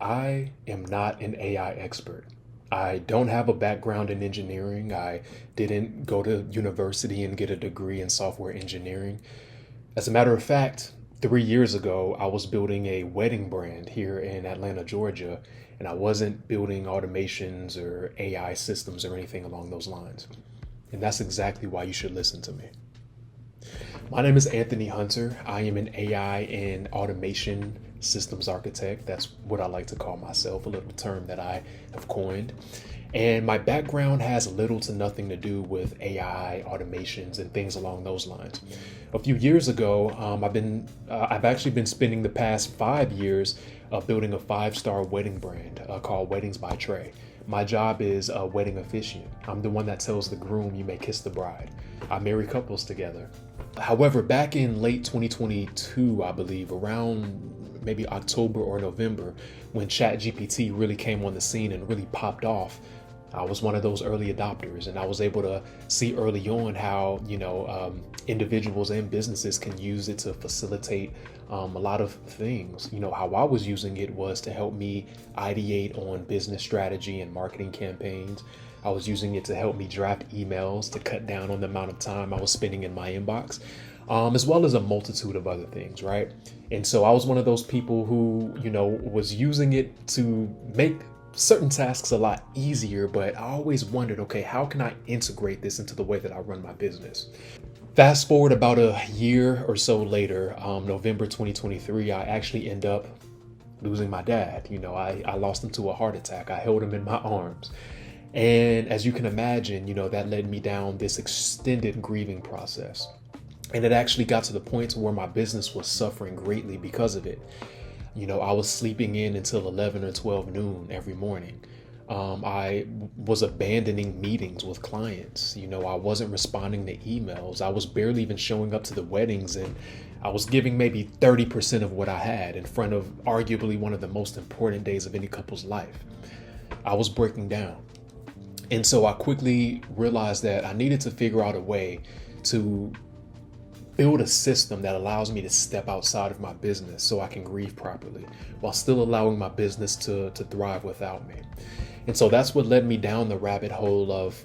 I am not an AI expert. I don't have a background in engineering. I didn't go to university and get a degree in software engineering. As a matter of fact, 3 years ago, I was building a wedding brand here in Atlanta, Georgia, and I wasn't building automations or AI systems or anything along those lines. And that's exactly why you should listen to me. My name is Anthony Hunter. I am an AI and automation systems architect. That's what I like to call myself, a little term that I have coined. And my background has little to nothing to do with AI, automations, and things along those lines. A few years ago, I've actually been spending the past 5 years building a five-star wedding brand called Weddings by Trey. My job is a wedding officiant. I'm the one that tells the groom you may kiss the bride. I marry couples together. However, back in late 2022, I believe, around maybe October or November, when ChatGPT really came on the scene and really popped off, I was one of those early adopters, and I was able to see early on how, individuals and businesses can use it to facilitate a lot of things. How I was using it was to help me ideate on business strategy and marketing campaigns. I was using it to help me draft emails to cut down on the amount of time I was spending in my inbox, as well as a multitude of other things, right? And so I was one of those people who, was using it to make certain tasks a lot easier, but I always wondered, okay, how can I integrate this into the way that I run my business? Fast forward about a year or so later, November 2023, I actually end up losing my dad. I lost him to a heart attack. I held him in my arms. And as you can imagine, that led me down this extended grieving process. And it actually got to the point where my business was suffering greatly because of it. I was sleeping in until 11 or 12 noon every morning. I was abandoning meetings with clients. I wasn't responding to emails. I was barely even showing up to the weddings, and I was giving maybe 30% of what I had in front of arguably one of the most important days of any couple's life. I was breaking down. And so I quickly realized that I needed to figure out a way to build a system that allows me to step outside of my business so I can grieve properly while still allowing my business to thrive without me. And so that's what led me down the rabbit hole of,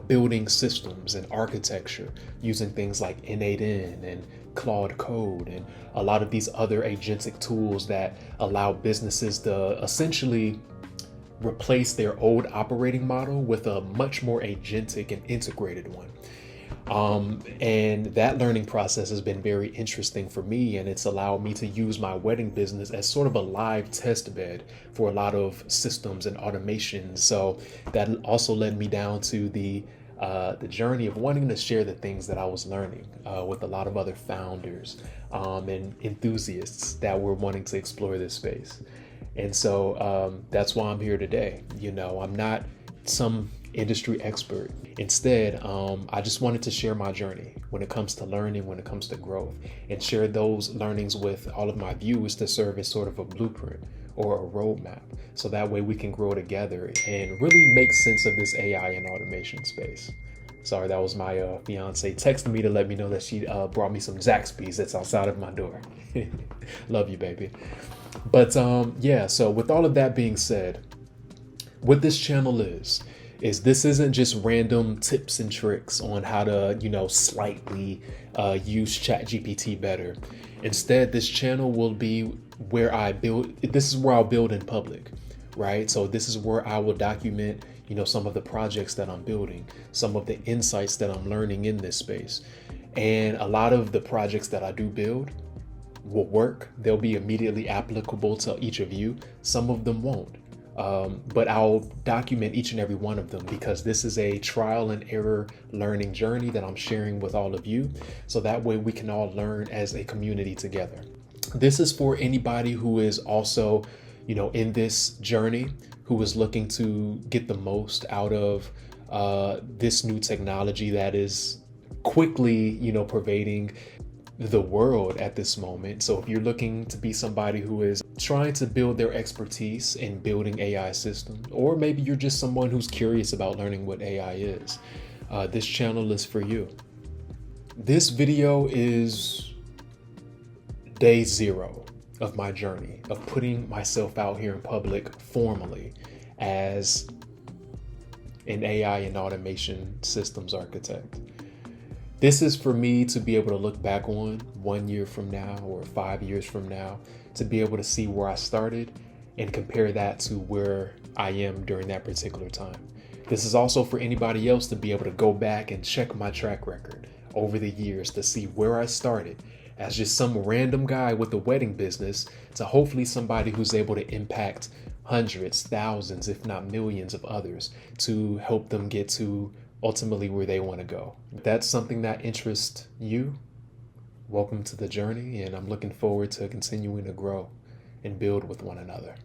building systems and architecture using things like N8N and Claude Code and a lot of these other agentic tools that allow businesses to essentially replace their old operating model with a much more agentic and integrated one. And that learning process has been very interesting for me, and it's allowed me to use my wedding business as sort of a live test bed for a lot of systems and automations. So that also led me down to the journey of wanting to share the things that I was learning with a lot of other founders and enthusiasts that were wanting to explore this space. And so that's why I'm here today. I'm not some industry expert. Instead, I just wanted to share my journey when it comes to learning, when it comes to growth, and share those learnings with all of my viewers to serve as sort of a blueprint or a roadmap. So that way we can grow together and really make sense of this AI and automation space. Sorry, that was my fiance texting me to let me know that she brought me some Zaxby's that's outside of my door. Love you, baby. But so with all of that being said, what this channel is this isn't just random tips and tricks on how to, slightly use ChatGPT better. Instead, this channel will be where this is where I'll build in public, right? So this is where I will document, some of the projects that I'm building, some of the insights that I'm learning in this space. And a lot of the projects that I do build will work. They'll be immediately applicable to each of you. Some of them won't. But I'll document each and every one of them because this is a trial and error learning journey that I'm sharing with all of you. So that way we can all learn as a community together. This is for anybody who is also, in this journey, who is looking to get the most out of this new technology that is quickly, pervading the world at this moment. So if you're looking to be somebody who is trying to build their expertise in building AI systems, or maybe you're just someone who's curious about learning what AI is, this channel is for you. This video is day 0 of my journey of putting myself out here in public formally as an AI and automation systems architect. This is for me to be able to look back on 1 year from now or 5 years from now, to be able to see where I started and compare that to where I am during that particular time. This is also for anybody else to be able to go back and check my track record over the years to see where I started as just some random guy with a wedding business to hopefully somebody who's able to impact hundreds, thousands, if not millions of others to help them get to ultimately where they want to go. If that's something that interests you, welcome to the journey, and I'm looking forward to continuing to grow and build with one another.